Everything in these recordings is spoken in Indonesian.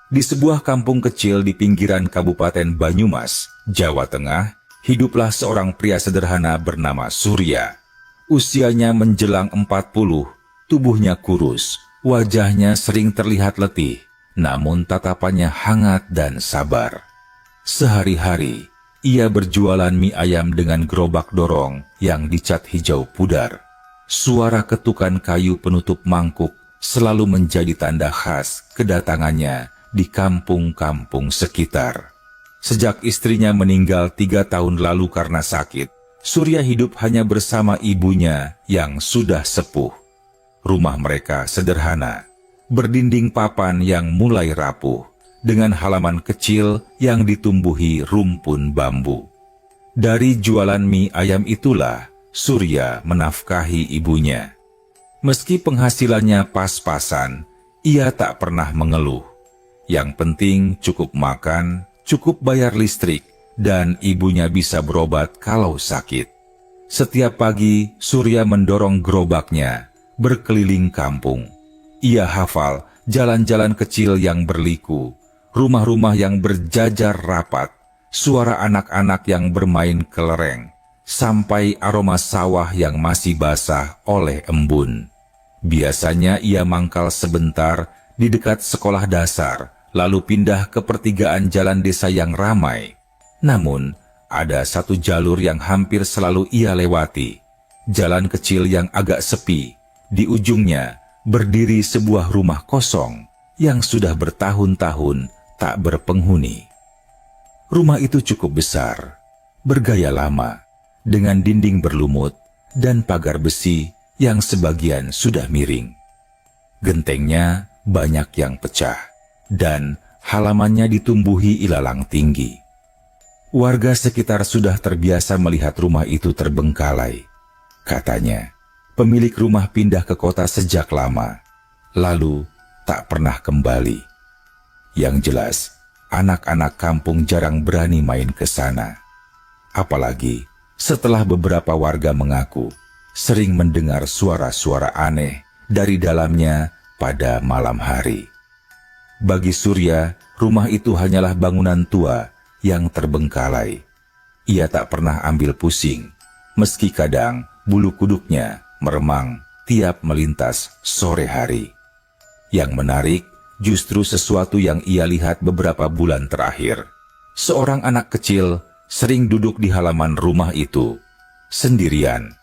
Di sebuah kampung kecil di pinggiran Kabupaten Banyumas, Jawa Tengah, hiduplah seorang pria sederhana bernama Surya. Usianya menjelang 40, tubuhnya kurus, wajahnya sering terlihat letih, namun tatapannya hangat dan sabar. Sehari-hari, ia berjualan mie ayam dengan gerobak dorong yang dicat hijau pudar. Suara ketukan kayu penutup mangkuk selalu menjadi tanda khas kedatangannya di kampung-kampung sekitar. Sejak istrinya meninggal 3 tahun lalu karena sakit, Surya hidup hanya bersama ibunya yang sudah sepuh. Rumah mereka sederhana, berdinding papan yang mulai rapuh, dengan halaman kecil yang ditumbuhi rumpun bambu. Dari jualan mie ayam itulah Surya menafkahi ibunya. Meski penghasilannya pas-pasan, ia tak pernah mengeluh. Yang penting cukup makan, cukup bayar listrik, dan ibunya bisa berobat kalau sakit. Setiap pagi, Surya mendorong gerobaknya, berkeliling kampung. Ia hafal jalan-jalan kecil yang berliku, rumah-rumah yang berjajar rapat, suara anak-anak yang bermain kelereng, sampai aroma sawah yang masih basah oleh embun. Biasanya ia mangkal sebentar di dekat sekolah dasar, lalu pindah ke pertigaan jalan desa yang ramai. Namun, ada satu jalur yang hampir selalu ia lewati. Jalan kecil yang agak sepi. Di ujungnya, berdiri sebuah rumah kosong yang sudah bertahun-tahun tak berpenghuni. Rumah itu cukup besar, bergaya lama, dengan dinding berlumut dan pagar besi yang sebagian sudah miring. Gentengnya banyak yang pecah, dan halamannya ditumbuhi ilalang tinggi. Warga sekitar sudah terbiasa melihat rumah itu terbengkalai. Katanya, pemilik rumah pindah ke kota sejak lama, lalu tak pernah kembali. Yang jelas, anak-anak kampung jarang berani main ke sana. Apalagi setelah beberapa warga mengaku sering mendengar suara-suara aneh dari dalamnya pada malam hari. Bagi Surya, rumah itu hanyalah bangunan tua yang terbengkalai. Ia tak pernah ambil pusing, meski kadang bulu kuduknya meremang tiap melintas sore hari. Yang menarik justru sesuatu yang ia lihat beberapa bulan terakhir. Seorang anak kecil sering duduk di halaman rumah itu, sendirian.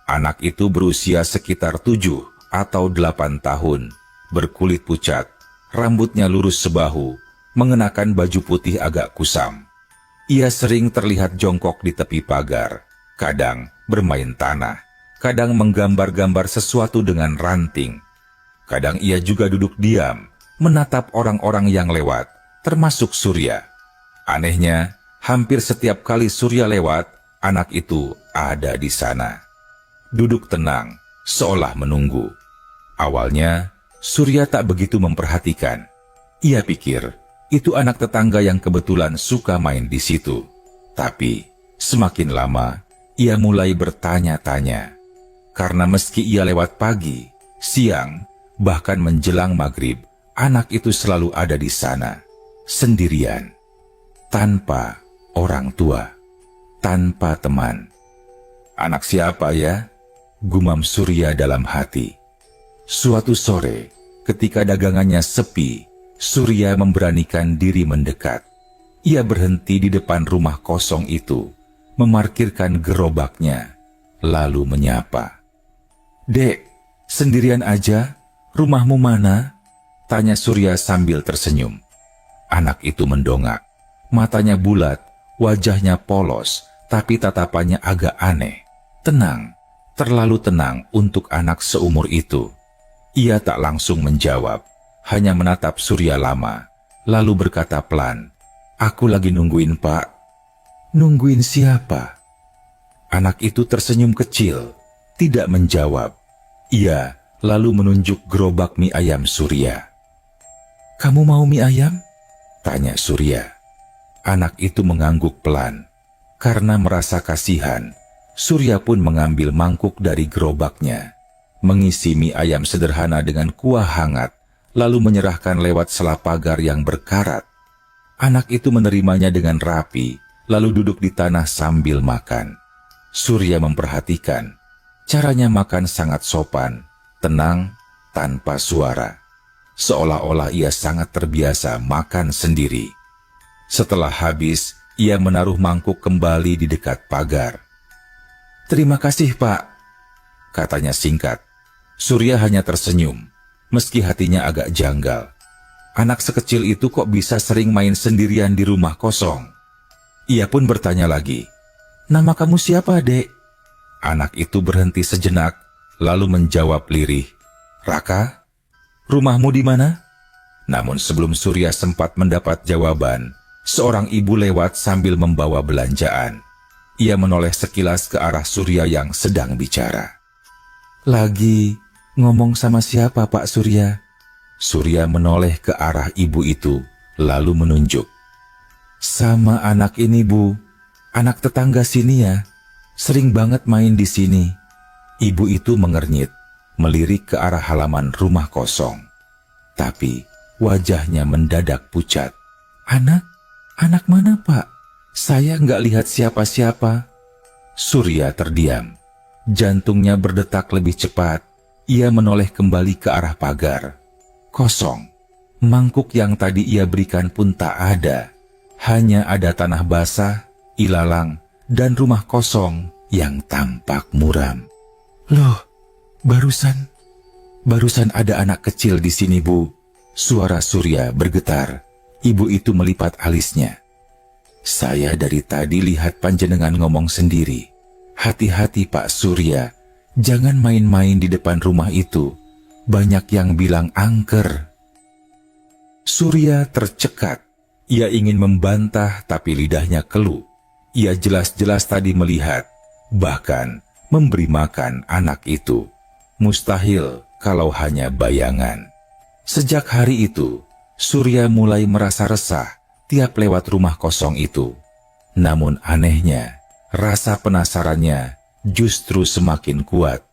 Anak itu berusia sekitar 7 atau 8 tahun, berkulit pucat, rambutnya lurus sebahu, mengenakan baju putih agak kusam. Ia sering terlihat jongkok di tepi pagar, kadang bermain tanah, kadang menggambar-gambar sesuatu dengan ranting. Kadang ia juga duduk diam, menatap orang-orang yang lewat, termasuk Surya. Anehnya, hampir setiap kali Surya lewat, anak itu ada di sana. Duduk tenang, seolah menunggu. Awalnya, Surya tak begitu memperhatikan. Ia pikir, itu anak tetangga yang kebetulan suka main di situ. Tapi, semakin lama, ia mulai bertanya-tanya. Karena meski ia lewat pagi, siang, bahkan menjelang maghrib, anak itu selalu ada di sana, sendirian, tanpa orang tua, tanpa teman. Anak siapa ya? Gumam Surya dalam hati. Suatu sore, ketika dagangannya sepi, Surya memberanikan diri mendekat. Ia berhenti di depan rumah kosong itu, memarkirkan gerobaknya, lalu menyapa. "Dek, sendirian aja? Rumahmu mana?" tanya Surya sambil tersenyum. Anak itu mendongak, matanya bulat, wajahnya polos, tapi tatapannya agak aneh. Tenang, terlalu tenang untuk anak seumur itu. Ia tak langsung menjawab, hanya menatap Surya lama, lalu berkata pelan, "Aku lagi nungguin, Pak." "Nungguin siapa?" Anak itu tersenyum kecil, tidak menjawab. Ia lalu menunjuk gerobak mie ayam Surya. "Kamu mau mie ayam?" tanya Surya. Anak itu mengangguk pelan. Karena merasa kasihan, Surya pun mengambil mangkuk dari gerobaknya, mengisi mie ayam sederhana dengan kuah hangat, lalu menyerahkan lewat sela pagar yang berkarat. Anak itu menerimanya dengan rapi, lalu duduk di tanah sambil makan. Surya memperhatikan. Caranya makan sangat sopan, tenang, tanpa suara. Seolah-olah ia sangat terbiasa makan sendiri. Setelah habis, ia menaruh mangkuk kembali di dekat pagar. "Terima kasih, Pak," katanya singkat. Surya hanya tersenyum, meski hatinya agak janggal. Anak sekecil itu kok bisa sering main sendirian di rumah kosong? Ia pun bertanya lagi, "Nama kamu siapa, Dek?" Anak itu berhenti sejenak, lalu menjawab lirih, "Raka, rumahmu di mana?" Namun sebelum Surya sempat mendapat jawaban, seorang ibu lewat sambil membawa belanjaan. Ia menoleh sekilas ke arah Surya yang sedang bicara. "Lagi ngomong sama siapa, Pak Surya?" Surya menoleh ke arah ibu itu, lalu menunjuk. "Sama anak ini, Bu. Anak tetangga sini ya. Sering banget main di sini." Ibu itu mengernyit, melirik ke arah halaman rumah kosong. Tapi wajahnya mendadak pucat. "Anak? Anak mana, Pak? Saya nggak lihat siapa-siapa." Surya terdiam. Jantungnya berdetak lebih cepat. Ia menoleh kembali ke arah pagar. Kosong. Mangkuk yang tadi ia berikan pun tak ada. Hanya ada tanah basah, ilalang, dan rumah kosong yang tampak muram. "Loh, barusan ada anak kecil di sini, Bu." Suara Surya bergetar. Ibu itu melipat alisnya. "Saya dari tadi lihat panjenengan ngomong sendiri. Hati-hati, Pak Surya. Jangan main-main di depan rumah itu. Banyak yang bilang angker." Surya tercekat. Ia ingin membantah tapi lidahnya keluh. Ia jelas-jelas tadi melihat, bahkan memberi makan anak itu. Mustahil kalau hanya bayangan. Sejak hari itu, Surya mulai merasa resah tiap lewat rumah kosong itu. Namun anehnya, rasa penasarannya justru semakin kuat.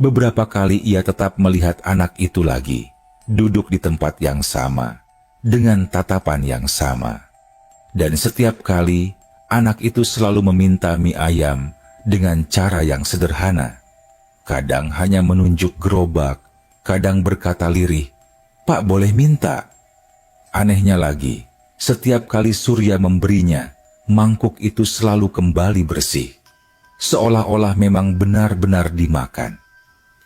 Beberapa kali ia tetap melihat anak itu lagi, duduk di tempat yang sama, dengan tatapan yang sama. Dan setiap kali, anak itu selalu meminta mie ayam dengan cara yang sederhana. Kadang hanya menunjuk gerobak, kadang berkata lirih, "Pak, boleh minta?" Anehnya lagi, setiap kali Surya memberinya, mangkuk itu selalu kembali bersih. Seolah-olah memang benar-benar dimakan.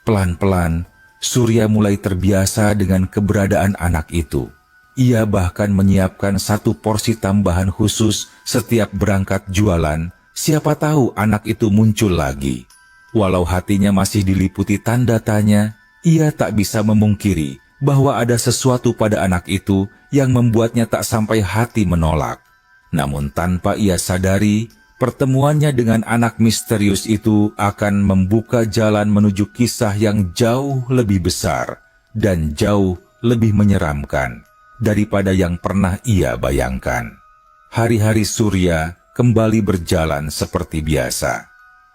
Pelan-pelan, Surya mulai terbiasa dengan keberadaan anak itu. Ia bahkan menyiapkan satu porsi tambahan khusus setiap berangkat jualan, siapa tahu anak itu muncul lagi. Walau hatinya masih diliputi tanda tanya, ia tak bisa memungkiri bahwa ada sesuatu pada anak itu yang membuatnya tak sampai hati menolak. Namun tanpa ia sadari, pertemuannya dengan anak misterius itu akan membuka jalan menuju kisah yang jauh lebih besar dan jauh lebih menyeramkan daripada yang pernah ia bayangkan. Hari-hari Surya kembali berjalan seperti biasa.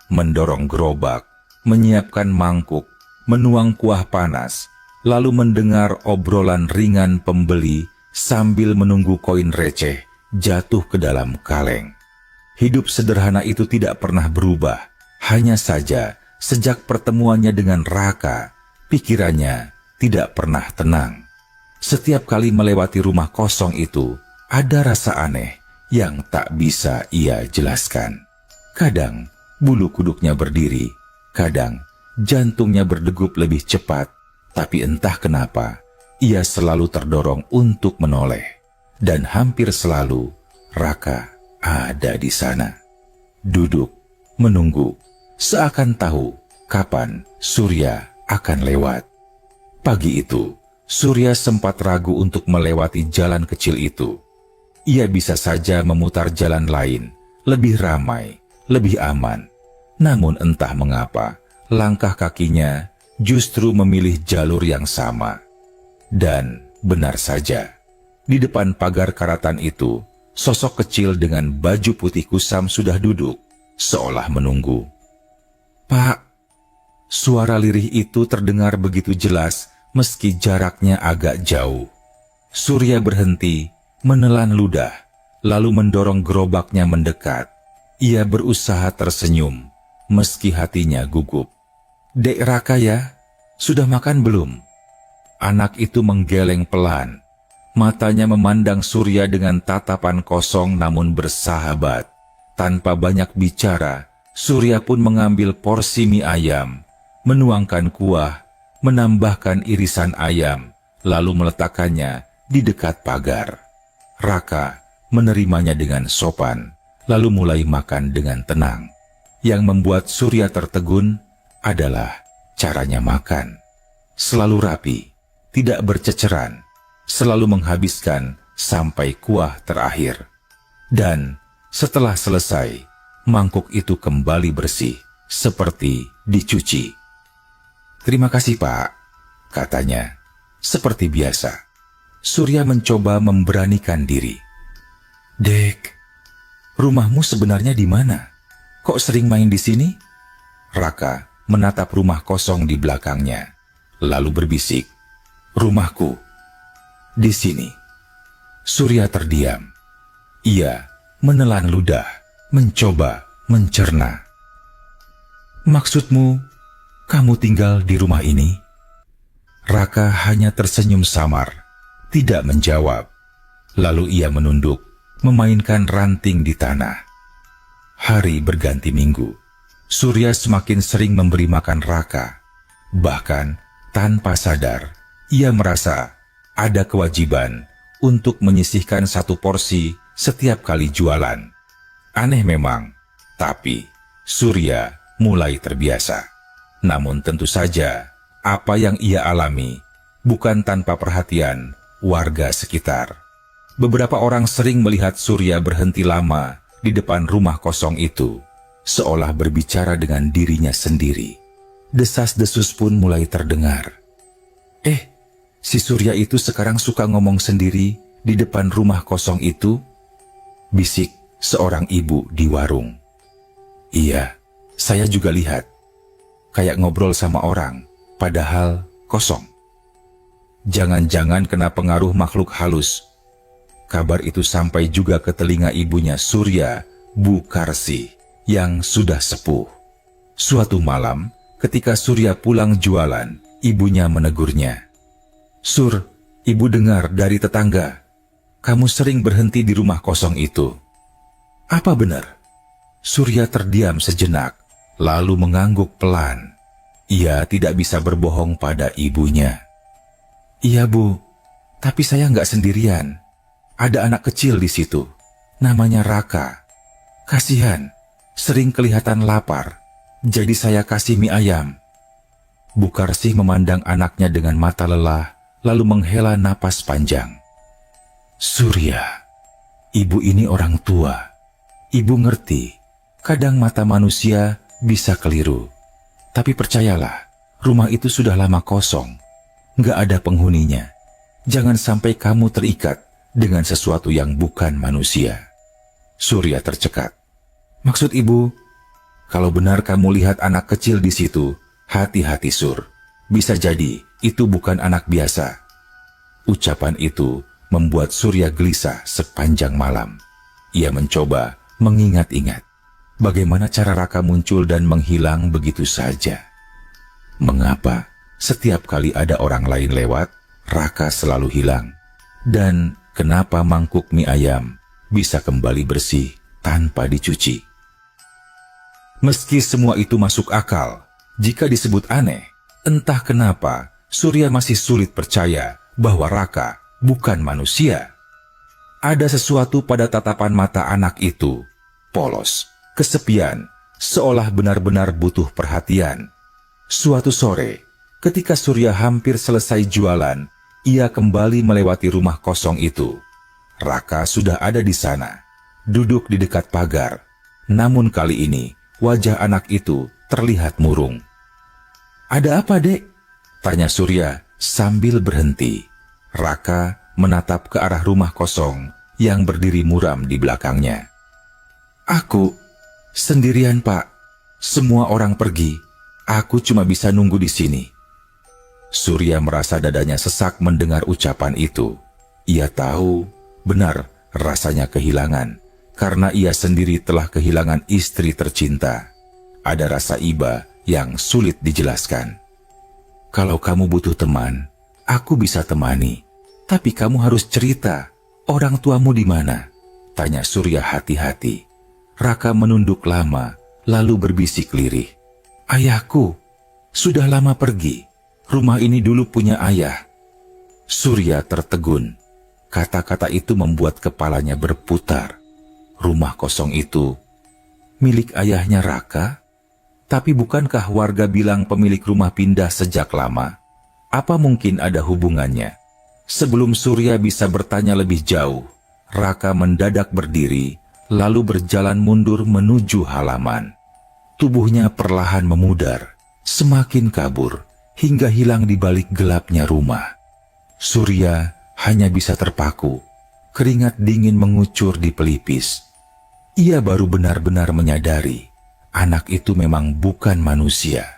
Mendorong gerobak, menyiapkan mangkuk, menuang kuah panas, lalu mendengar obrolan ringan pembeli sambil menunggu koin receh jatuh ke dalam kaleng. Hidup sederhana itu tidak pernah berubah. Hanya saja sejak pertemuannya dengan Raka, pikirannya tidak pernah tenang. Setiap kali melewati rumah kosong itu, ada rasa aneh yang tak bisa ia jelaskan. Kadang bulu kuduknya berdiri, kadang jantungnya berdegup lebih cepat, tapi entah kenapa, ia selalu terdorong untuk menoleh. Dan hampir selalu, Raka ada di sana. Duduk, menunggu, seakan tahu kapan Surya akan lewat. Pagi itu, Surya sempat ragu untuk melewati jalan kecil itu. Ia bisa saja memutar jalan lain, lebih ramai, lebih aman. Namun entah mengapa, langkah kakinya justru memilih jalur yang sama. Dan benar saja, di depan pagar karatan itu, sosok kecil dengan baju putih kusam sudah duduk, seolah menunggu. "Pak!" Suara lirih itu terdengar begitu jelas, meski jaraknya agak jauh. Surya berhenti, menelan ludah, lalu mendorong gerobaknya mendekat. Ia berusaha tersenyum, meski hatinya gugup. "Dek Raka ya, sudah makan belum?" Anak itu menggeleng pelan. Matanya memandang Surya dengan tatapan kosong namun bersahabat. Tanpa banyak bicara, Surya pun mengambil porsi mie ayam, menuangkan kuah, menambahkan irisan ayam, lalu meletakkannya di dekat pagar. Raka menerimanya dengan sopan, lalu mulai makan dengan tenang. Yang membuat Surya tertegun adalah caranya makan. Selalu rapi, tidak berceceran, selalu menghabiskan sampai kuah terakhir. Dan setelah selesai, mangkuk itu kembali bersih, seperti dicuci. "Terima kasih, Pak," katanya. Seperti biasa, Surya mencoba memberanikan diri. "Dek, rumahmu sebenarnya di mana? Kok sering main di sini?" Raka menatap rumah kosong di belakangnya, lalu berbisik, "Rumahku di sini." Surya terdiam. Ia menelan ludah, mencoba mencerna. "Maksudmu, kamu tinggal di rumah ini?" Raka hanya tersenyum samar, tidak menjawab. Lalu ia menunduk, memainkan ranting di tanah. Hari berganti minggu. Surya semakin sering memberi makan Raka. Bahkan tanpa sadar, ia merasa ada kewajiban untuk menyisihkan satu porsi setiap kali jualan. Aneh memang, tapi Surya mulai terbiasa. Namun tentu saja, apa yang ia alami bukan tanpa perhatian warga sekitar. Beberapa orang sering melihat Surya berhenti lama di depan rumah kosong itu, seolah berbicara dengan dirinya sendiri. Desas-desus pun mulai terdengar. Si Surya itu sekarang suka ngomong sendiri di depan rumah kosong itu?" bisik seorang ibu di warung. "Iya, saya juga lihat. Kayak ngobrol sama orang, padahal kosong. Jangan-jangan kena pengaruh makhluk halus." Kabar itu sampai juga ke telinga ibunya Surya, Bu Karsi, yang sudah sepuh. Suatu malam, ketika Surya pulang jualan, ibunya menegurnya. "Sur, ibu dengar dari tetangga, kamu sering berhenti di rumah kosong itu. Apa benar?" Surya terdiam sejenak, lalu mengangguk pelan. Ia tidak bisa berbohong pada ibunya. "Iya, Bu, tapi saya nggak sendirian. Ada anak kecil di situ, namanya Raka. Kasihan, sering kelihatan lapar, jadi saya kasih mie ayam." Bu Karsih memandang anaknya dengan mata lelah, lalu menghela napas panjang. "Surya, ibu ini orang tua. Ibu ngerti, kadang mata manusia bisa keliru. Tapi percayalah, rumah itu sudah lama kosong. Nggak ada penghuninya. Jangan sampai kamu terikat dengan sesuatu yang bukan manusia." Surya tercekat. "Maksud ibu, kalau benar kamu lihat anak kecil di situ, hati-hati Sur. Bisa jadi itu bukan anak biasa." Ucapan itu membuat Surya gelisah sepanjang malam. Ia mencoba mengingat-ingat bagaimana cara Raka muncul dan menghilang begitu saja. Mengapa setiap kali ada orang lain lewat, Raka selalu hilang? Dan kenapa mangkuk mie ayam bisa kembali bersih tanpa dicuci? Meski semua itu masuk akal, jika disebut aneh, entah kenapa Surya masih sulit percaya bahwa Raka bukan manusia. Ada sesuatu pada tatapan mata anak itu, polos, kesepian, seolah benar-benar butuh perhatian. Suatu sore, ketika Surya hampir selesai jualan, ia kembali melewati rumah kosong itu. Raka sudah ada di sana, duduk di dekat pagar. Namun kali ini, wajah anak itu terlihat murung. "Ada apa, Dek?" tanya Surya sambil berhenti. Raka menatap ke arah rumah kosong yang berdiri muram di belakangnya. "Aku sendirian, Pak. Semua orang pergi. Aku cuma bisa nunggu di sini." Surya merasa dadanya sesak mendengar ucapan itu. Ia tahu benar rasanya kehilangan, karena ia sendiri telah kehilangan istri tercinta. Ada rasa iba yang sulit dijelaskan. Kalau kamu butuh teman, aku bisa temani. Tapi kamu harus cerita, orang tuamu di mana? Tanya Surya hati-hati. Raka menunduk lama, lalu berbisik lirih. Ayahku, sudah lama pergi. Rumah ini dulu punya ayah. Surya tertegun. Kata-kata itu membuat kepalanya berputar. Rumah kosong itu milik ayahnya Raka? Tapi bukankah warga bilang pemilik rumah pindah sejak lama? Apa mungkin ada hubungannya? Sebelum Surya bisa bertanya lebih jauh, Raka mendadak berdiri, lalu berjalan mundur menuju halaman. Tubuhnya perlahan memudar, semakin kabur, hingga hilang di balik gelapnya rumah. Surya hanya bisa terpaku, keringat dingin mengucur di pelipis. Ia baru benar-benar menyadari, anak itu memang bukan manusia.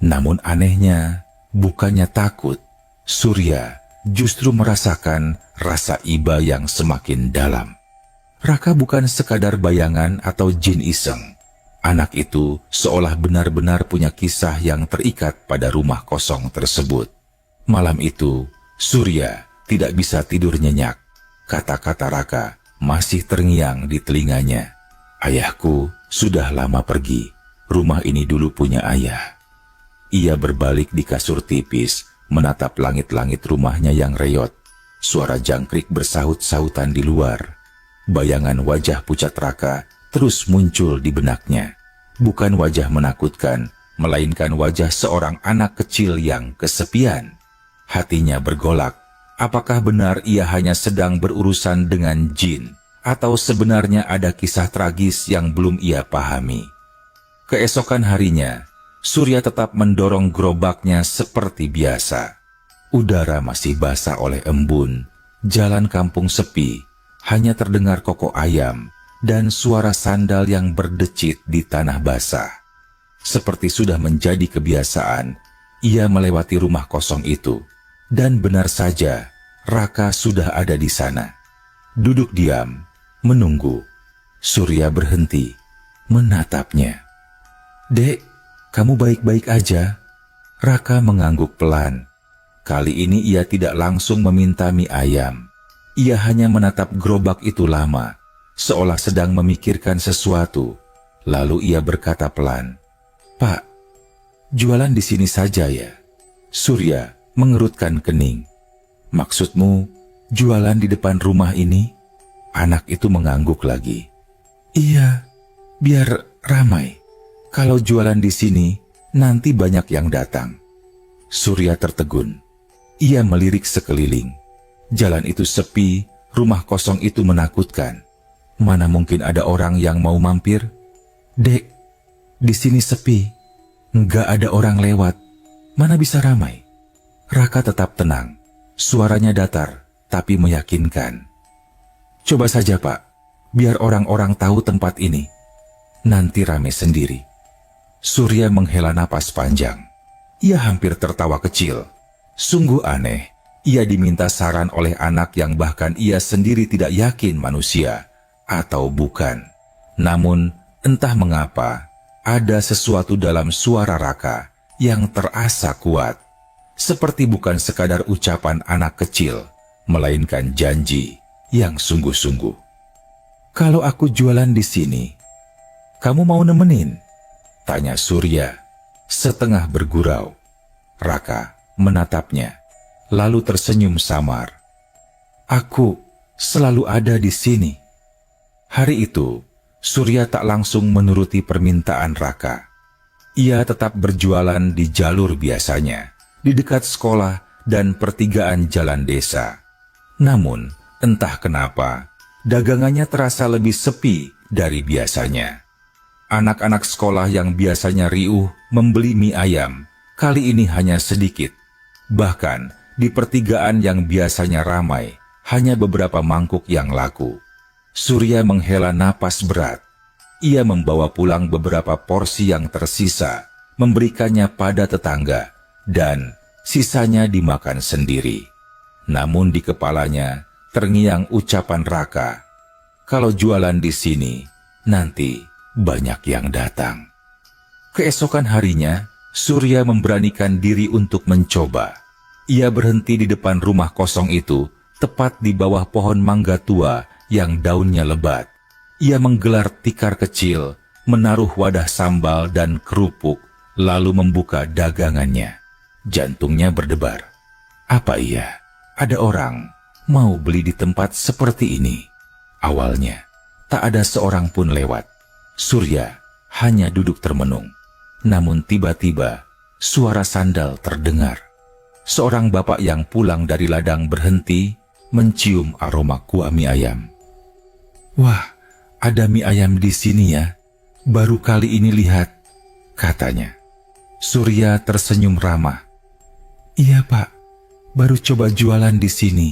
Namun anehnya, bukannya takut, Surya justru merasakan rasa iba yang semakin dalam. Raka bukan sekadar bayangan atau jin iseng. Anak itu seolah benar-benar punya kisah yang terikat pada rumah kosong tersebut. Malam itu, Surya tidak bisa tidur nyenyak. Kata-kata Raka masih terngiang di telinganya. Ayahku sudah lama pergi. Rumah ini dulu punya ayah. Ia berbalik di kasur tipis, menatap langit-langit rumahnya yang reyot. Suara jangkrik bersahut-sahutan di luar. Bayangan wajah pucat Raka terus muncul di benaknya. Bukan wajah menakutkan, melainkan wajah seorang anak kecil yang kesepian. Hatinya bergolak. Apakah benar ia hanya sedang berurusan dengan jin, atau sebenarnya ada kisah tragis yang belum ia pahami? Keesokan harinya, Surya tetap mendorong gerobaknya seperti biasa. Udara masih basah oleh embun, jalan kampung sepi, hanya terdengar kokok ayam dan suara sandal yang berdecit di tanah basah. Seperti sudah menjadi kebiasaan, ia melewati rumah kosong itu. Dan benar saja, Raka sudah ada di sana. Duduk diam, menunggu. Surya berhenti, menatapnya. Dek, kamu baik-baik aja? Raka mengangguk pelan. Kali ini ia tidak langsung meminta mie ayam. Ia hanya menatap gerobak itu lama, seolah sedang memikirkan sesuatu. Lalu ia berkata pelan, Pak, jualan di sini saja ya? Surya mengerutkan kening. Maksudmu jualan di depan rumah ini? Anak itu mengangguk lagi. Iya, biar ramai. Kalau jualan di sini, nanti banyak yang datang. Surya tertegun. Ia melirik sekeliling. Jalan itu sepi, rumah kosong itu menakutkan. Mana mungkin ada orang yang mau mampir? Dek, di sini sepi. Nggak ada orang lewat. Mana bisa ramai? Raka tetap tenang. Suaranya datar, tapi meyakinkan. Coba saja, Pak. Biar orang-orang tahu tempat ini. Nanti ramai sendiri. Surya menghela napas panjang. Ia hampir tertawa kecil. Sungguh aneh. Ia diminta saran oleh anak yang bahkan ia sendiri tidak yakin manusia atau bukan. Namun, entah mengapa, ada sesuatu dalam suara Raka yang terasa kuat. Seperti bukan sekadar ucapan anak kecil, melainkan janji yang sungguh-sungguh. Kalau aku jualan di sini, kamu mau nemenin? Tanya Surya, setengah bergurau. Raka menatapnya, lalu tersenyum samar. Aku selalu ada di sini. Hari itu, Surya tak langsung menuruti permintaan Raka. Ia tetap berjualan di jalur biasanya, di dekat sekolah dan pertigaan jalan desa. Namun, entah kenapa, dagangannya terasa lebih sepi dari biasanya. Anak-anak sekolah yang biasanya riuh membeli mie ayam, kali ini hanya sedikit. Bahkan, di pertigaan yang biasanya ramai, hanya beberapa mangkuk yang laku. Surya menghela napas berat. Ia membawa pulang beberapa porsi yang tersisa, memberikannya pada tetangga, dan sisanya dimakan sendiri. Namun di kepalanya terngiang ucapan Raka, kalau jualan di sini, nanti banyak yang datang. Keesokan harinya, Surya memberanikan diri untuk mencoba. Ia berhenti di depan rumah kosong itu, tepat di bawah pohon mangga tua yang daunnya lebat. Ia menggelar tikar kecil, menaruh wadah sambal dan kerupuk, lalu membuka dagangannya. Jantungnya berdebar. Apa iya? Ada orang mau beli di tempat seperti ini? Awalnya, tak ada seorang pun lewat. Surya hanya duduk termenung. Namun tiba-tiba, suara sandal terdengar. Seorang bapak yang pulang dari ladang berhenti, mencium aroma kuah mie ayam. Wah, ada mie ayam di sini ya. Baru kali ini lihat, katanya. Surya tersenyum ramah. Iya pak, baru coba jualan di sini.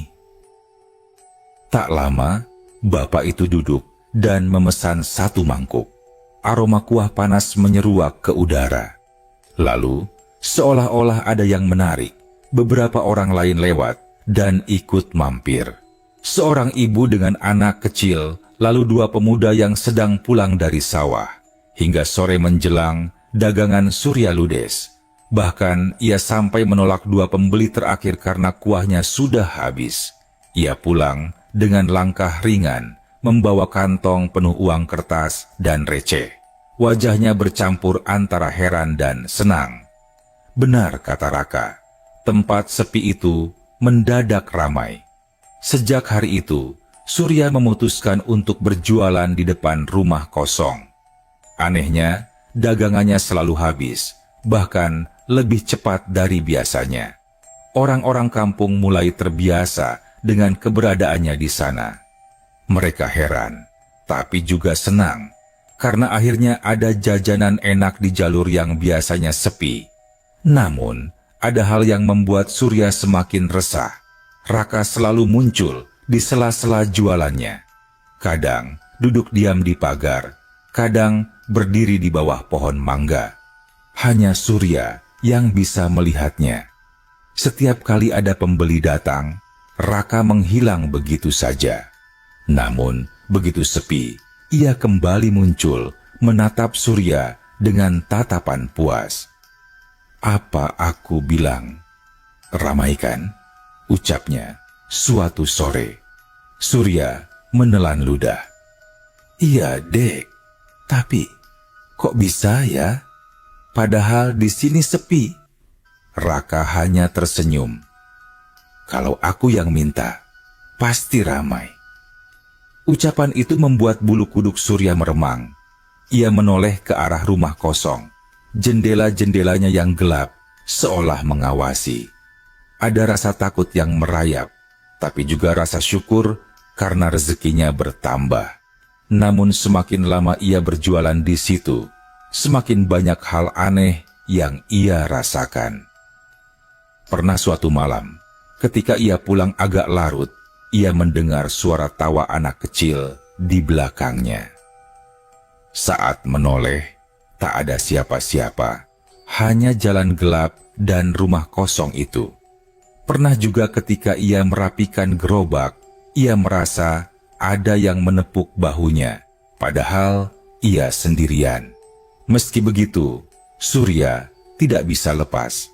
Tak lama, bapak itu duduk dan memesan 1 mangkuk. Aroma kuah panas menyeruak ke udara. Lalu, seolah-olah ada yang menarik, beberapa orang lain lewat dan ikut mampir. Seorang ibu dengan anak kecil, lalu 2 pemuda yang sedang pulang dari sawah. Hingga sore menjelang, dagangan Surya ludes. Bahkan ia sampai menolak 2 pembeli terakhir karena kuahnya sudah habis. Ia pulang dengan langkah ringan, membawa kantong penuh uang kertas dan receh. Wajahnya bercampur antara heran dan senang. Benar kata Raka, tempat sepi itu mendadak ramai. Sejak hari itu, Surya memutuskan untuk berjualan di depan rumah kosong. Anehnya, dagangannya selalu habis, bahkan lebih cepat dari biasanya. Orang-orang kampung mulai terbiasa dengan keberadaannya di sana. Mereka heran, tapi juga senang, karena akhirnya ada jajanan enak di jalur yang biasanya sepi. Namun, ada hal yang membuat Surya semakin resah. Raka selalu muncul di sela-sela jualannya. Kadang duduk diam di pagar, kadang berdiri di bawah pohon mangga. Hanya Surya yang bisa melihatnya. Setiap kali ada pembeli datang, Raka menghilang begitu saja. Namun, begitu sepi, ia kembali muncul, menatap Surya dengan tatapan puas. Apa aku bilang? Ramaikan, ucapnya suatu sore. Surya menelan ludah. Iya, Dek. Tapi, kok bisa ya? Padahal di sini sepi. Raka hanya tersenyum. Kalau aku yang minta, pasti ramai. Ucapan itu membuat bulu kuduk Surya meremang. Ia menoleh ke arah rumah kosong. Jendela-jendelanya yang gelap seolah mengawasi. Ada rasa takut yang merayap, tapi juga rasa syukur karena rezekinya bertambah. Namun semakin lama ia berjualan di situ, semakin banyak hal aneh yang ia rasakan. Pernah suatu malam, ketika ia pulang agak larut, ia mendengar suara tawa anak kecil di belakangnya. Saat menoleh, tak ada siapa-siapa, hanya jalan gelap dan rumah kosong itu. Pernah juga ketika ia merapikan gerobak, ia merasa ada yang menepuk bahunya, padahal ia sendirian. Meski begitu, Surya tidak bisa lepas.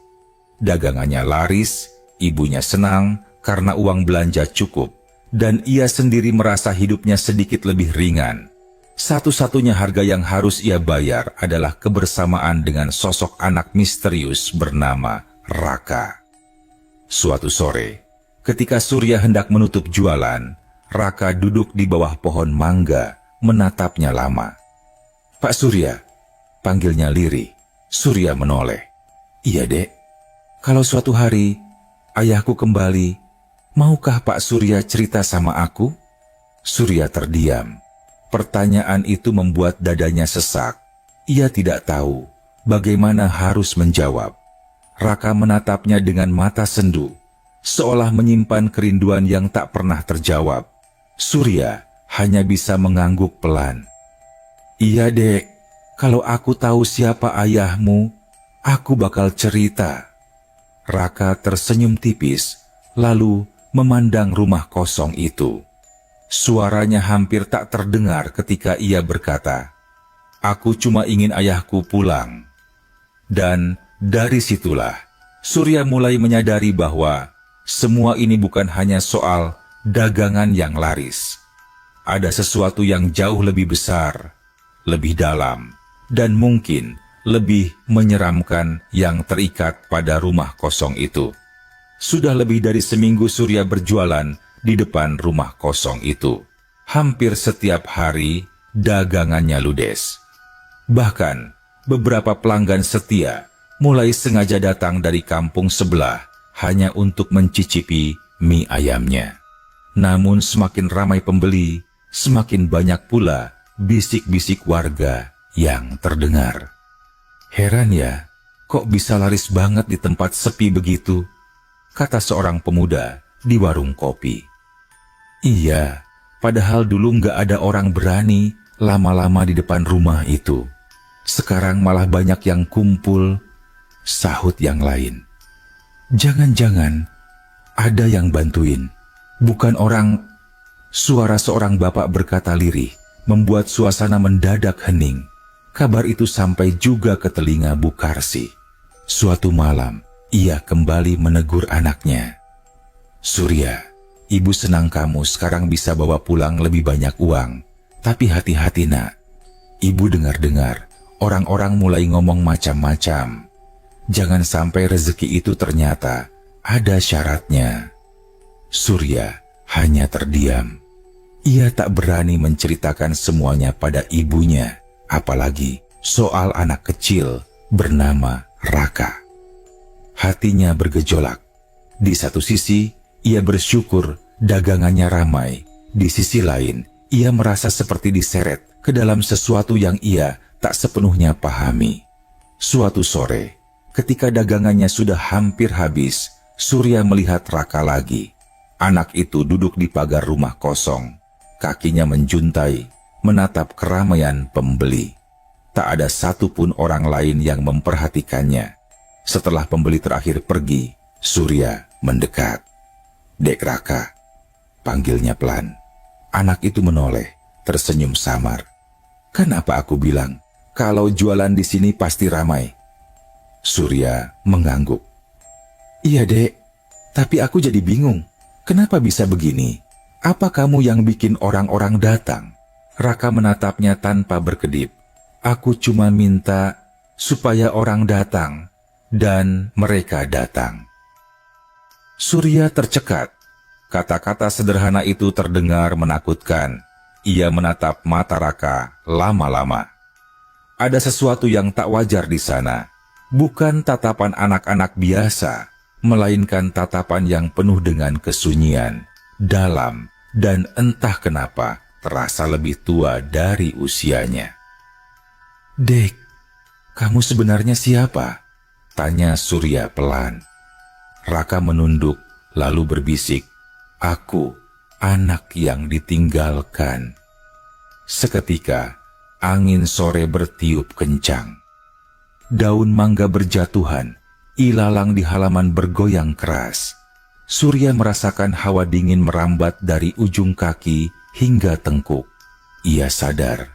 Dagangannya laris, ibunya senang karena uang belanja cukup, dan ia sendiri merasa hidupnya sedikit lebih ringan. Satu-satunya harga yang harus ia bayar adalah kebersamaan dengan sosok anak misterius bernama Raka. Suatu sore, ketika Surya hendak menutup jualan, Raka duduk di bawah pohon mangga, menatapnya lama. Pak Surya, panggilnya lirih. Surya menoleh. Iya, Dek. Kalau suatu hari ayahku kembali, maukah Pak Surya cerita sama aku? Surya terdiam. Pertanyaan itu membuat dadanya sesak. Ia tidak tahu bagaimana harus menjawab. Raka menatapnya dengan mata sendu, seolah menyimpan kerinduan yang tak pernah terjawab. Surya hanya bisa mengangguk pelan. Iya, Dek. Kalau aku tahu siapa ayahmu, aku bakal cerita. Raka tersenyum tipis, lalu memandang rumah kosong itu. Suaranya hampir tak terdengar ketika ia berkata, "Aku cuma ingin ayahku pulang." Dan dari situlah, Surya mulai menyadari bahwa semua ini bukan hanya soal dagangan yang laris. Ada sesuatu yang jauh lebih besar, lebih dalam, dan mungkin lebih menyeramkan yang terikat pada rumah kosong itu. Sudah lebih dari seminggu Surya berjualan di depan rumah kosong itu. Hampir setiap hari dagangannya ludes. Bahkan beberapa pelanggan setia mulai sengaja datang dari kampung sebelah hanya untuk mencicipi mie ayamnya. Namun semakin ramai pembeli, semakin banyak pula bisik-bisik warga yang terdengar. "Heran ya, kok bisa laris banget di tempat sepi begitu?" kata seorang pemuda di warung kopi. "Iya, padahal dulu nggak ada orang berani lama-lama di depan rumah itu. Sekarang malah banyak yang kumpul," sahut yang lain. "Jangan-jangan ada yang bantuin, bukan orang..." Suara seorang bapak berkata lirih, membuat suasana mendadak hening. Kabar itu sampai juga ke telinga Bukarsi. Suatu malam, ia kembali menegur anaknya. "Surya, ibu senang kamu sekarang bisa bawa pulang lebih banyak uang. Tapi hati-hati nak, ibu dengar-dengar orang-orang mulai ngomong macam-macam. Jangan sampai rezeki itu ternyata ada syaratnya." Surya hanya terdiam. Ia tak berani menceritakan semuanya pada ibunya, apalagi soal anak kecil bernama Raka. Hatinya bergejolak. Di satu sisi, ia bersyukur dagangannya ramai. Di sisi lain, ia merasa seperti diseret ke dalam sesuatu yang ia tak sepenuhnya pahami. Suatu sore, ketika dagangannya sudah hampir habis, Surya melihat Raka lagi. Anak itu duduk di pagar rumah kosong. Kakinya menjuntai, menatap keramaian pembeli. Tak ada satupun orang lain yang memperhatikannya. Setelah pembeli terakhir pergi, Surya mendekat. "Dek Raka," panggilnya pelan. Anak itu menoleh, tersenyum samar. "Kan apa aku bilang, kalau jualan di sini pasti ramai." Surya mengangguk. "Iya dek, tapi aku jadi bingung. Kenapa bisa begini? Apa kamu yang bikin orang-orang datang?" Raka menatapnya tanpa berkedip. "Aku cuma minta supaya orang datang, dan mereka datang." Surya tercekat. Kata-kata sederhana itu terdengar menakutkan. Ia menatap mata Raka lama-lama. Ada sesuatu yang tak wajar di sana. Bukan tatapan anak-anak biasa, melainkan tatapan yang penuh dengan kesunyian, dalam, dan entah kenapa terasa lebih tua dari usianya. "Dek, kamu sebenarnya siapa?" tanya Surya pelan. Raka menunduk lalu berbisik, "Aku, anak yang ditinggalkan." Seketika, angin sore bertiup kencang. Daun mangga berjatuhan, ilalang di halaman bergoyang keras. Surya merasakan hawa dingin merambat dari ujung kaki hingga tengkuk. Ia sadar,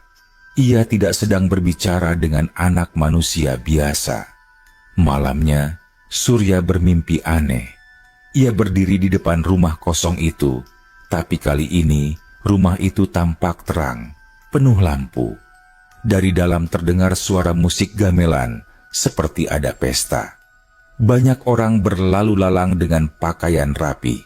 ia tidak sedang berbicara dengan anak manusia biasa. Malamnya, Surya bermimpi aneh. Ia berdiri di depan rumah kosong itu, tapi kali ini rumah itu tampak terang, penuh lampu. Dari dalam terdengar suara musik gamelan, seperti ada pesta. Banyak orang berlalu lalang dengan pakaian rapi.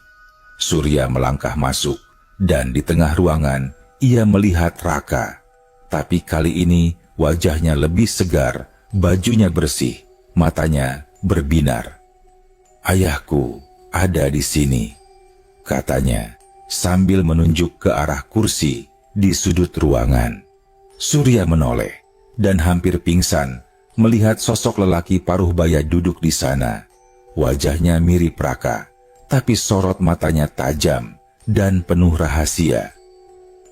Surya melangkah masuk, dan di tengah ruangan ia melihat Raka. Tapi kali ini wajahnya lebih segar, bajunya bersih, matanya berbinar. "Ayahku ada di sini," katanya, sambil menunjuk ke arah kursi di sudut ruangan. Surya menoleh, dan hampir pingsan melihat sosok lelaki paruh baya duduk di sana. Wajahnya mirip Raka, tapi sorot matanya tajam dan penuh rahasia.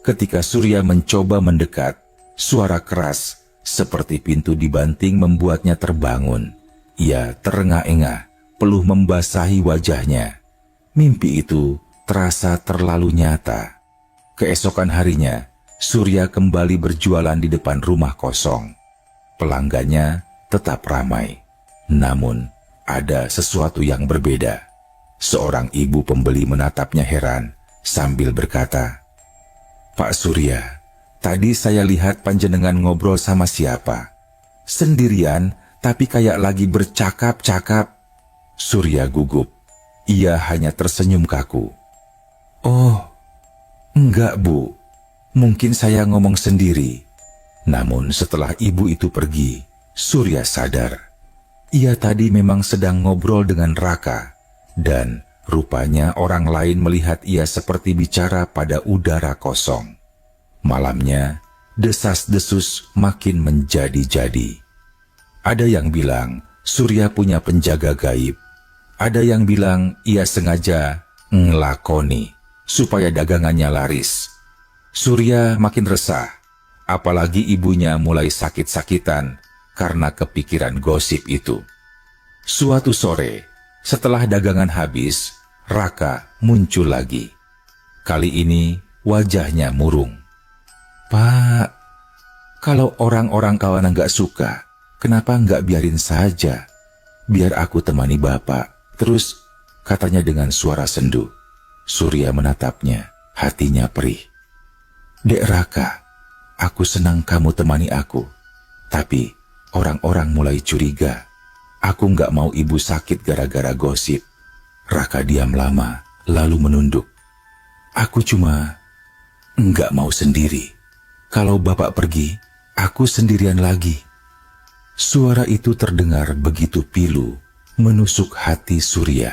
Ketika Surya mencoba mendekat, suara keras seperti pintu dibanting membuatnya terbangun. Ia terengah-engah, peluh membasahi wajahnya. Mimpi itu terasa terlalu nyata. Keesokan harinya, Surya kembali berjualan di depan rumah kosong. Pelanggannya tetap ramai. Namun, ada sesuatu yang berbeda. Seorang ibu pembeli menatapnya heran sambil berkata, "Pak Surya, tadi saya lihat panjenengan ngobrol sama siapa? Sendirian, tapi kayak lagi bercakap-cakap." Surya gugup. Ia hanya tersenyum kaku. "Oh, enggak Bu, mungkin saya ngomong sendiri." Namun setelah ibu itu pergi, Surya sadar. Ia tadi memang sedang ngobrol dengan Raka, dan rupanya orang lain melihat ia seperti bicara pada udara kosong. Malamnya, desas-desus makin menjadi-jadi. Ada yang bilang Surya punya penjaga gaib. Ada yang bilang ia sengaja ngelakoni supaya dagangannya laris. Surya makin resah, apalagi ibunya mulai sakit-sakitan karena kepikiran gosip itu. Suatu sore, setelah dagangan habis, Raka muncul lagi. Kali ini wajahnya murung. "Pak, kalau orang-orang kawan nggak suka, kenapa nggak biarin saja? Biar aku temani Bapak." Terus katanya dengan suara sendu. Surya menatapnya, hatinya perih. "Dek Raka, aku senang kamu temani aku. Tapi orang-orang mulai curiga. Aku nggak mau ibu sakit gara-gara gosip." Raka diam lama, lalu menunduk. "Aku cuma nggak mau sendiri. Kalau Bapak pergi, aku sendirian lagi." Suara itu terdengar begitu pilu, menusuk hati Surya.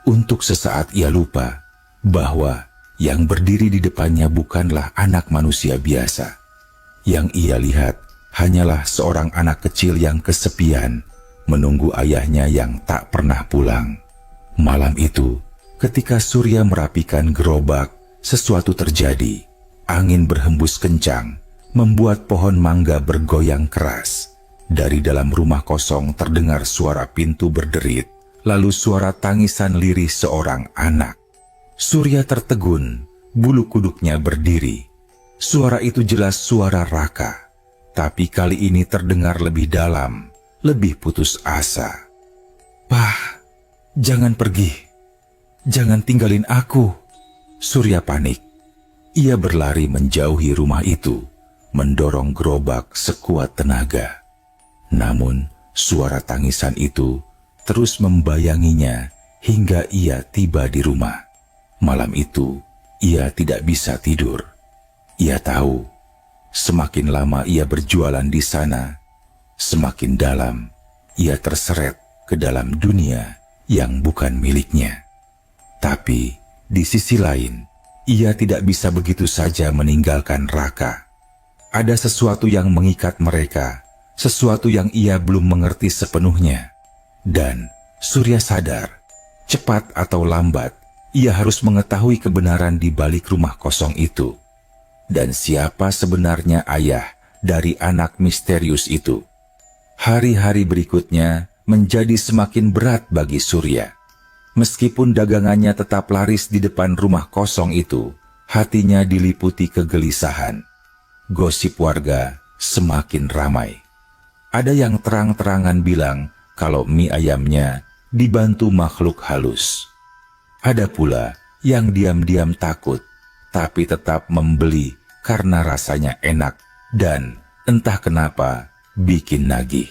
Untuk sesaat ia lupa bahwa yang berdiri di depannya bukanlah anak manusia biasa. Yang ia lihat hanyalah seorang anak kecil yang kesepian, menunggu ayahnya yang tak pernah pulang. Malam itu, ketika Surya merapikan gerobak, sesuatu terjadi. Angin berhembus kencang, membuat pohon mangga bergoyang keras. Dari dalam rumah kosong terdengar suara pintu berderit, lalu suara tangisan lirih seorang anak. Surya tertegun, bulu kuduknya berdiri. Suara itu jelas suara Raka, tapi kali ini terdengar lebih dalam, lebih putus asa. "Pak, jangan pergi. Jangan tinggalin aku." Surya panik. Ia berlari menjauhi rumah itu, mendorong gerobak sekuat tenaga. Namun, suara tangisan itu terus membayanginya hingga ia tiba di rumah. Malam itu, ia tidak bisa tidur. Ia tahu, semakin lama ia berjualan di sana, semakin dalam ia terseret ke dalam dunia yang bukan miliknya. Tapi, di sisi lain, ia tidak bisa begitu saja meninggalkan Raka. Ada sesuatu yang mengikat mereka, sesuatu yang ia belum mengerti sepenuhnya. Dan Surya sadar, cepat atau lambat, ia harus mengetahui kebenaran di balik rumah kosong itu. Dan siapa sebenarnya ayah dari anak misterius itu. Hari-hari berikutnya menjadi semakin berat bagi Surya. Meskipun dagangannya tetap laris di depan rumah kosong itu, hatinya diliputi kegelisahan. Gosip warga semakin ramai. Ada yang terang-terangan bilang kalau mie ayamnya dibantu makhluk halus. Ada pula yang diam-diam takut, tapi tetap membeli karena rasanya enak dan entah kenapa bikin nagih.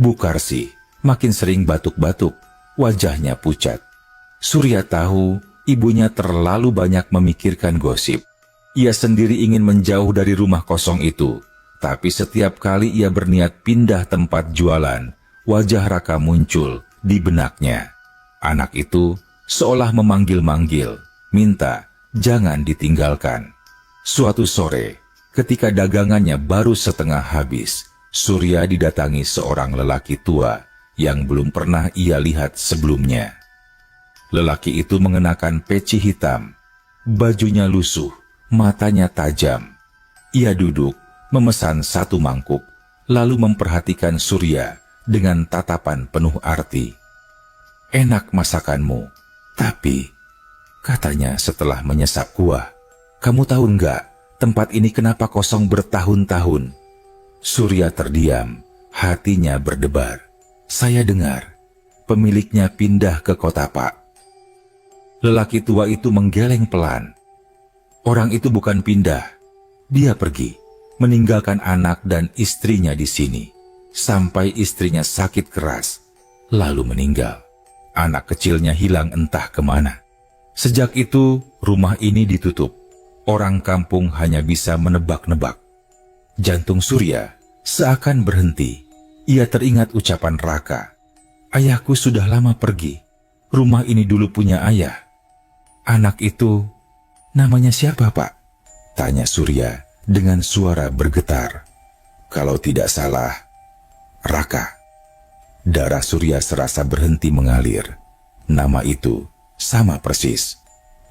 Bukarsi makin sering batuk-batuk, wajahnya pucat. Surya tahu ibunya terlalu banyak memikirkan gosip. Ia sendiri ingin menjauh dari rumah kosong itu. Tapi setiap kali ia berniat pindah tempat jualan, wajah Raka muncul di benaknya. Anak itu seolah memanggil-manggil, minta jangan ditinggalkan. Suatu sore, ketika dagangannya baru setengah habis, Surya didatangi seorang lelaki tua yang belum pernah ia lihat sebelumnya. Lelaki itu mengenakan peci hitam, bajunya lusuh, matanya tajam. Ia duduk, memesan satu mangkuk, lalu memperhatikan Surya dengan tatapan penuh arti. enak masakanmu. Tapi, katanya setelah menyesap kuah, kamu tahu enggak, tempat ini kenapa kosong bertahun-tahun? Surya terdiam, hatinya berdebar. Saya dengar, pemiliknya pindah ke kota, Pak. Lelaki tua itu menggeleng pelan. Orang itu bukan pindah, dia pergi, meninggalkan anak dan istrinya di sini, sampai istrinya sakit keras, lalu meninggal. Anak kecilnya hilang entah kemana. Sejak itu, rumah ini ditutup. Orang kampung hanya bisa menebak-nebak. Jantung Surya seakan berhenti. Ia teringat ucapan Raka. Ayahku sudah lama pergi. Rumah ini dulu punya ayah. Anak itu, namanya siapa, Pak? Tanya Surya dengan suara bergetar. Kalau tidak salah, Raka. Darah Surya serasa berhenti mengalir. Nama itu sama persis.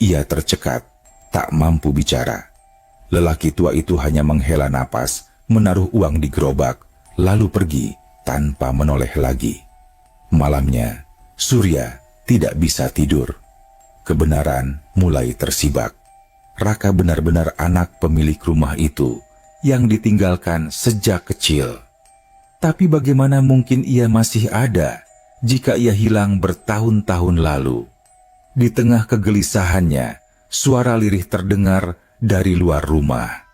Ia tercekat, tak mampu bicara. Lelaki tua itu hanya menghela napas, menaruh uang di gerobak, lalu pergi tanpa menoleh lagi. Malamnya, Surya tidak bisa tidur. Kebenaran mulai tersibak. Raka benar-benar anak pemilik rumah itu yang ditinggalkan sejak kecil. Tapi bagaimana mungkin ia masih ada jika ia hilang bertahun-tahun lalu? Di tengah kegelisahannya, suara lirih terdengar dari luar rumah.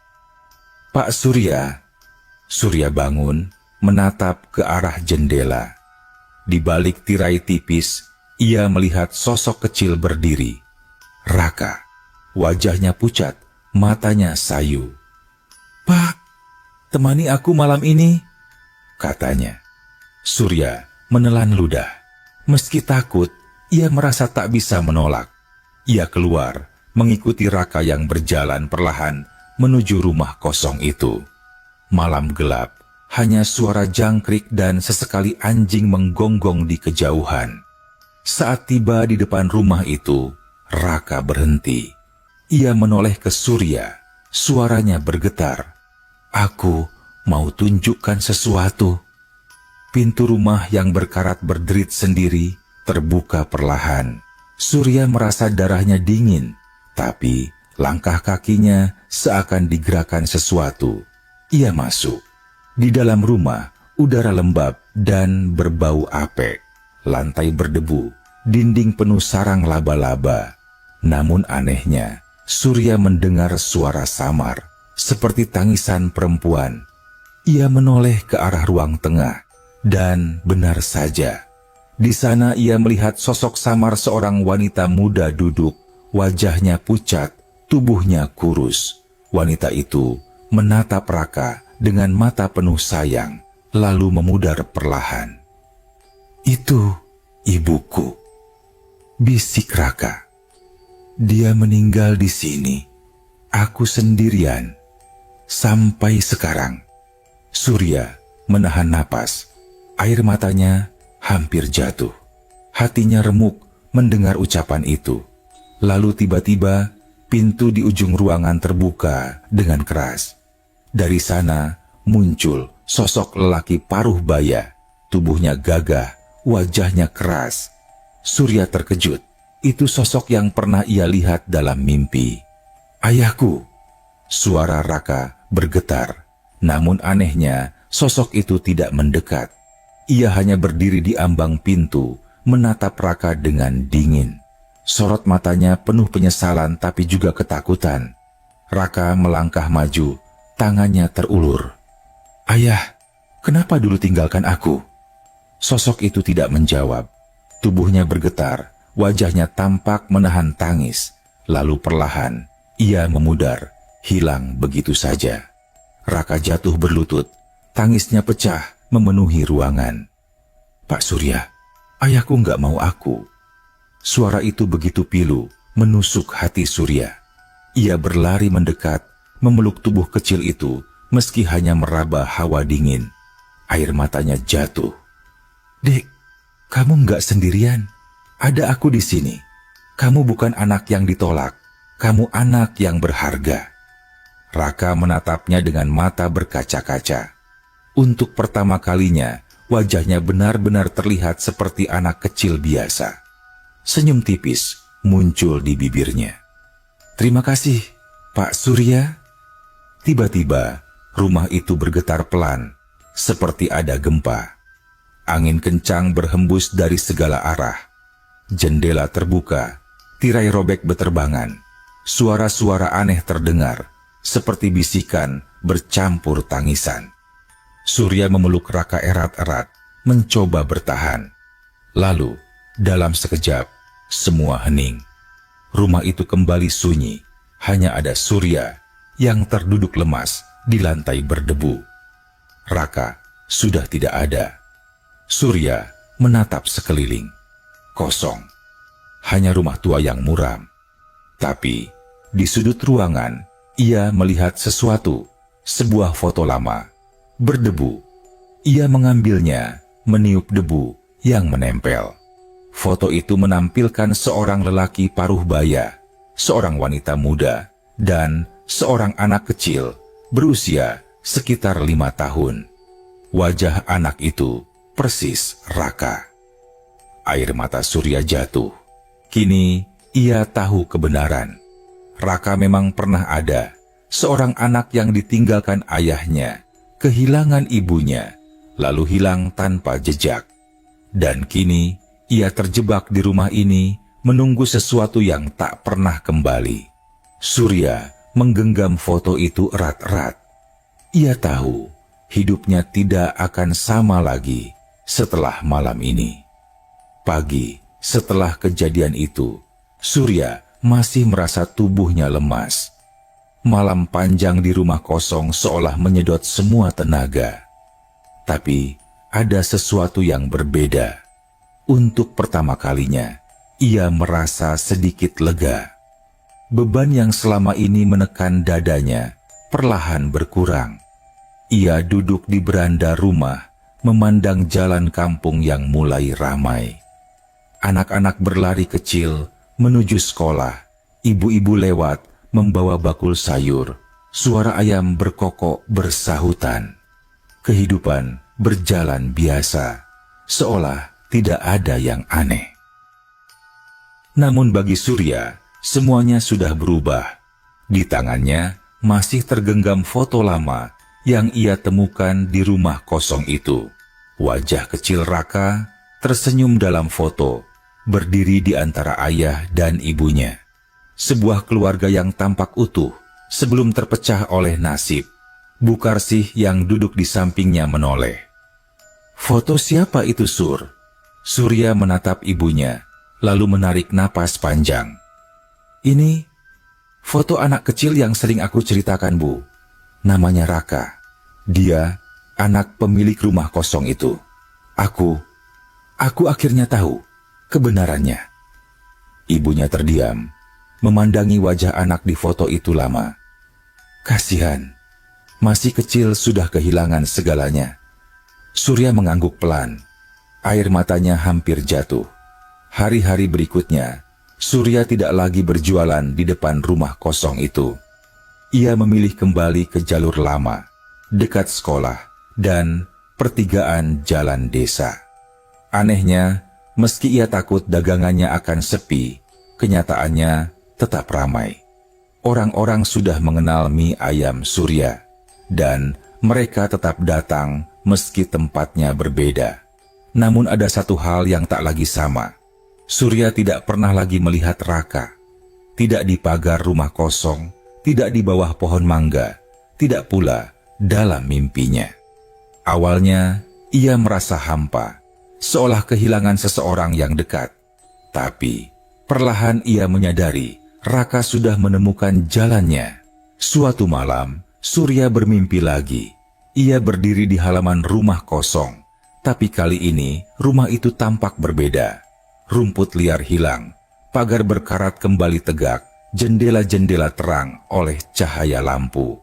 Pak Surya. Surya bangun, menatap ke arah jendela. Di balik tirai tipis, ia melihat sosok kecil berdiri. Raka. Wajahnya pucat, matanya sayu. Pak, temani aku malam ini, katanya. Surya menelan ludah. Meski takut, ia merasa tak bisa menolak. Ia keluar, mengikuti Raka yang berjalan perlahan menuju rumah kosong itu. Malam gelap, hanya suara jangkrik dan sesekali anjing menggonggong di kejauhan. Saat tiba di depan rumah itu, Raka berhenti. Ia menoleh ke Surya, suaranya bergetar. Aku mau tunjukkan sesuatu. Pintu rumah yang berkarat berderit sendiri terbuka perlahan. Surya merasa darahnya dingin, tapi langkah kakinya seakan digerakkan sesuatu. Ia masuk. Di dalam rumah, udara lembab dan berbau apek. Lantai berdebu, dinding penuh sarang laba-laba. Namun anehnya, Surya mendengar suara samar, seperti tangisan perempuan. Ia menoleh ke arah ruang tengah, dan benar saja, di sana ia melihat sosok samar seorang wanita muda duduk, wajahnya pucat, tubuhnya kurus. Wanita itu menatap Raka dengan mata penuh sayang, lalu memudar perlahan. Itu ibuku, bisik Raka. Dia meninggal di sini, aku sendirian, sampai sekarang. Surya menahan napas, air matanya hampir jatuh. Hatinya remuk mendengar ucapan itu. Lalu tiba-tiba pintu di ujung ruangan terbuka dengan keras. Dari sana muncul sosok lelaki paruh baya, tubuhnya gagah, wajahnya keras. Surya terkejut. Itu sosok yang pernah ia lihat dalam mimpi. Ayahku. Suara Raka bergetar. Namun anehnya, sosok itu tidak mendekat. Ia hanya berdiri di ambang pintu, menatap Raka dengan dingin. Sorot matanya penuh penyesalan tapi juga ketakutan. Raka melangkah maju, tangannya terulur. Ayah, kenapa dulu tinggalkan aku? Sosok itu tidak menjawab. Tubuhnya bergetar, wajahnya tampak menahan tangis. Lalu perlahan, ia memudar, hilang begitu saja. Raka jatuh berlutut, tangisnya pecah memenuhi ruangan. Pak Surya, ayahku nggak mau aku. Suara itu begitu pilu, menusuk hati Surya. Ia berlari mendekat, memeluk tubuh kecil itu, meski hanya meraba hawa dingin. Air matanya jatuh. Dek, kamu nggak sendirian. Ada aku di sini. Kamu bukan anak yang ditolak. Kamu anak yang berharga. Raka menatapnya dengan mata berkaca-kaca. Untuk pertama kalinya, wajahnya benar-benar terlihat seperti anak kecil biasa. Senyum tipis muncul di bibirnya. "Terima kasih, Pak Surya." Tiba-tiba, rumah itu bergetar pelan, seperti ada gempa. Angin kencang berhembus dari segala arah. Jendela terbuka, tirai robek beterbangan. Suara-suara aneh terdengar, seperti bisikan bercampur tangisan. Surya memeluk Raka erat-erat, mencoba bertahan. Lalu, dalam sekejap, semua hening. Rumah itu kembali sunyi, hanya ada Surya yang terduduk lemas di lantai berdebu. Raka sudah tidak ada. Surya menatap sekeliling. Kosong. Hanya rumah tua yang muram. Tapi, di sudut ruangan, ia melihat sesuatu, sebuah foto lama. Berdebu. Ia mengambilnya, meniup debu yang menempel. Foto itu menampilkan seorang lelaki paruh baya, seorang wanita muda, dan seorang anak kecil berusia sekitar 5 tahun. Wajah anak itu persis Raka. Air mata Surya jatuh. Kini ia tahu kebenaran. Raka memang pernah ada, seorang anak yang ditinggalkan ayahnya, kehilangan ibunya, lalu hilang tanpa jejak. Dan kini ia terjebak di rumah ini, menunggu sesuatu yang tak pernah kembali. Surya menggenggam foto itu erat-erat. Ia tahu hidupnya tidak akan sama lagi setelah malam ini. Pagi setelah kejadian itu, Surya masih merasa tubuhnya lemas. Malam panjang di rumah kosong seolah menyedot semua tenaga. Tapi ada sesuatu yang berbeda. Untuk pertama kalinya, ia merasa sedikit lega. Beban yang selama ini menekan dadanya perlahan berkurang. Ia duduk di beranda rumah, memandang jalan kampung yang mulai ramai. Anak-anak berlari kecil menuju sekolah, ibu-ibu lewat membawa bakul sayur, suara ayam berkokok bersahutan. Kehidupan berjalan biasa, seolah tidak ada yang aneh. Namun bagi Surya, semuanya sudah berubah. Di tangannya masih tergenggam foto lama yang ia temukan di rumah kosong itu. Wajah kecil Raka tersenyum dalam foto, berdiri di antara ayah dan ibunya. Sebuah keluarga yang tampak utuh sebelum terpecah oleh nasib. Bukarsih yang duduk di sampingnya menoleh. "Foto siapa itu, Sur?" Surya menatap ibunya, lalu menarik napas panjang. "Ini foto anak kecil yang sering aku ceritakan, Bu. Namanya Raka. Dia anak pemilik rumah kosong itu. Aku akhirnya tahu kebenarannya." Ibunya terdiam, memandangi wajah anak di foto itu lama. Kasihan, masih kecil sudah kehilangan segalanya. Surya mengangguk pelan. Air matanya hampir jatuh. Hari-hari berikutnya, Surya tidak lagi berjualan di depan rumah kosong itu. Ia memilih kembali ke jalur lama, dekat sekolah dan pertigaan jalan desa. Anehnya, meski ia takut dagangannya akan sepi, kenyataannya tetap ramai. Orang-orang sudah mengenal mie ayam Surya, dan mereka tetap datang meski tempatnya berbeda. Namun ada satu hal yang tak lagi sama. Surya tidak pernah lagi melihat Raka. Tidak di pagar rumah kosong, tidak di bawah pohon mangga, tidak pula dalam mimpinya. Awalnya, ia merasa hampa, seolah kehilangan seseorang yang dekat. Tapi, perlahan ia menyadari Raka sudah menemukan jalannya. Suatu malam, Surya bermimpi lagi. Ia berdiri di halaman rumah kosong, tapi kali ini rumah itu tampak berbeda. Rumput liar hilang, pagar berkarat kembali tegak, jendela-jendela terang oleh cahaya lampu.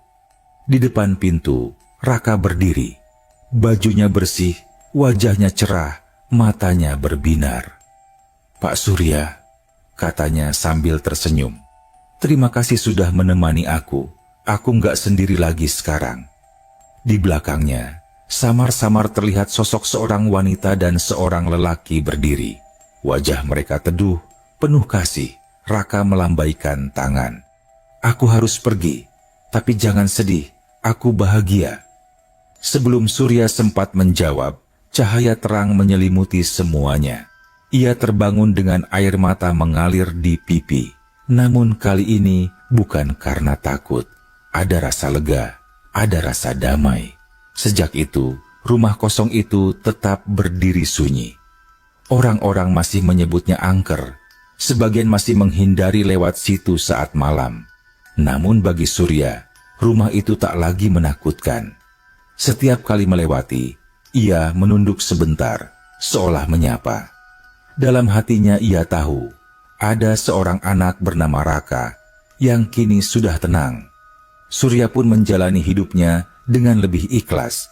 Di depan pintu, Raka berdiri. Bajunya bersih, wajahnya cerah, matanya berbinar. "Pak Surya," katanya sambil tersenyum. "Terima kasih sudah menemani aku. Aku nggak sendiri lagi sekarang." Di belakangnya, Samar-samar terlihat sosok seorang wanita dan seorang lelaki berdiri. Wajah mereka teduh, penuh kasih. Raka melambaikan tangan. Aku harus pergi, tapi jangan sedih, aku bahagia. Sebelum Surya sempat menjawab, cahaya terang menyelimuti semuanya. Ia terbangun dengan air mata mengalir di pipi. Namun kali ini bukan karena takut. Ada rasa lega, ada rasa damai. Sejak itu, rumah kosong itu tetap berdiri sunyi. Orang-orang masih menyebutnya angker. Sebagian masih menghindari lewat situ saat malam. Namun bagi Surya, rumah itu tak lagi menakutkan. Setiap kali melewati, ia menunduk sebentar, seolah menyapa. Dalam hatinya ia tahu, ada seorang anak bernama Raka yang kini sudah tenang. Surya pun menjalani hidupnya dengan lebih ikhlas.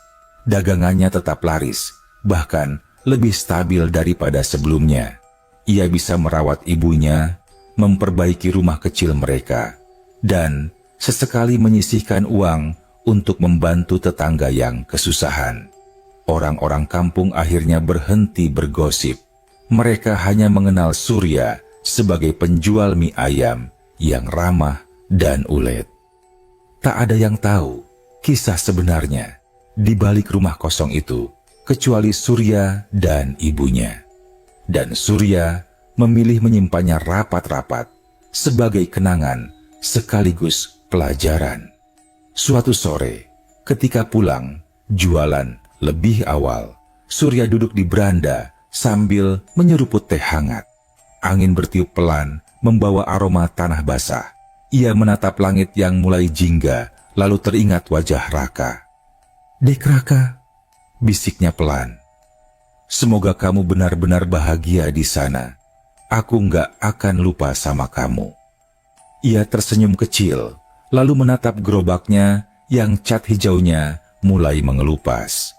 Dagangannya tetap laris, bahkan lebih stabil daripada sebelumnya. Ia bisa merawat ibunya, memperbaiki rumah kecil mereka, dan sesekali menyisihkan uang untuk membantu tetangga yang kesusahan. Orang-orang kampung akhirnya berhenti bergosip. Mereka hanya mengenal Surya sebagai penjual mie ayam yang ramah dan ulet. Tak ada yang tahu kisah sebenarnya di balik rumah kosong itu, kecuali Surya dan ibunya. Dan Surya memilih menyimpannya rapat-rapat sebagai kenangan sekaligus pelajaran. Suatu sore, ketika pulang jualan lebih awal, Surya duduk di beranda sambil menyeruput teh hangat. Angin bertiup pelan membawa aroma tanah basah. Ia menatap langit yang mulai jingga, lalu teringat wajah Raka. "Dek Raka," bisiknya pelan. "Semoga kamu benar-benar bahagia di sana. Aku nggak akan lupa sama kamu." Ia tersenyum kecil, lalu menatap gerobaknya yang cat hijaunya mulai mengelupas.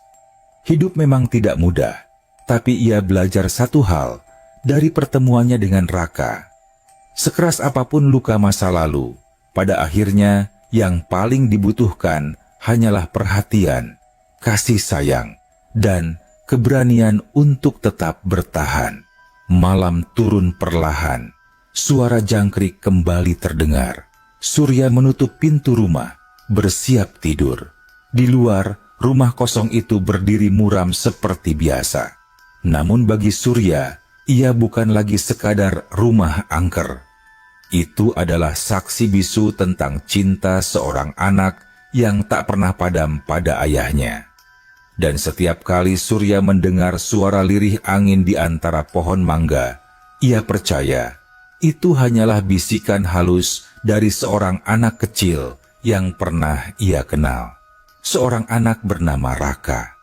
Hidup memang tidak mudah, tapi ia belajar satu hal dari pertemuannya dengan Raka. Sekeras apapun luka masa lalu, pada akhirnya yang paling dibutuhkan hanyalah perhatian, kasih sayang, dan keberanian untuk tetap bertahan. Malam turun perlahan. Suara jangkrik kembali terdengar. Surya menutup pintu rumah, bersiap tidur. Di luar, rumah kosong itu berdiri muram seperti biasa. Namun bagi Surya, ia bukan lagi sekadar rumah angker. Itu adalah saksi bisu tentang cinta seorang anak yang tak pernah padam pada ayahnya. Dan setiap kali Surya mendengar suara lirih angin di antara pohon mangga, ia percaya itu hanyalah bisikan halus dari seorang anak kecil yang pernah ia kenal. Seorang anak bernama Raka.